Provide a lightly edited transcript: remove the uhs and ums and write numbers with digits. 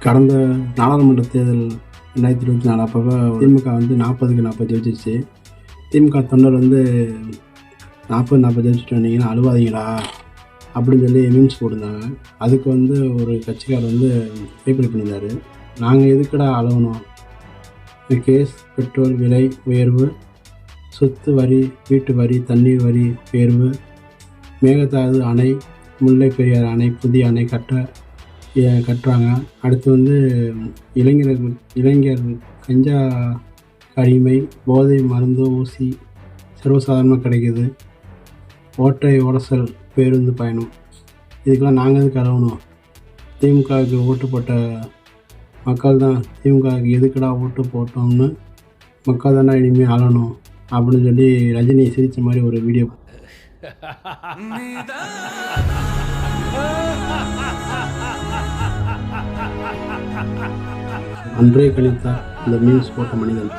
கடந்த நாடாளுமன்ற தேர்தல் 2024 அப்போ திமுக வந்து 40க்கு 40 ஜெயிச்சிச்சு. திமுக தொண்டர் வந்து 40-40 ஜெயிச்சுட்டு வந்தீங்கன்னா அழுவாதீங்களா அப்படின்னு சொல்லி மீம்ஸ் போட்டிருந்தாங்க. அதுக்கு வந்து ஒரு கட்சிக்காரர் வந்து ரீப்ளை பண்ணியிருந்தார். நாங்கள் எதுக்கடா அழுகணும், கேஸ், பெட்ரோல் விலை உயர்வு, சொத்து வரி, வீட்டு வரி, தண்ணீர் வரி உயர்வு, மேகதாது அணை, முல்லை பெரியார் அணை, புதிய அணை கட்டுறாங்க. அடுத்து வந்து இளைஞர் கஞ்சா அடிமை, போதை மருந்து, ஊசி சர்வசாதாரணமாக கிடைக்கிது, ஓட்டை உடசல் பேருந்து பயணம், இதுக்கெல்லாம் நாங்கள் எதுக்கு அழகணும்? திமுகவுக்கு ஓட்டு போட்ட மக்கள் தான் திமுகவுக்கு எதுக்கடா ஓட்டு போட்டோம்னு மக்கள் தானே இனிமேல் அழணும் அப்படின்னு சொல்லி ரஜினி சிரித்த மாதிரி ஒரு வீடியோ. அன்றே கணித்தார் இந்த மீம்ஸ் போட்ட மனிதன்.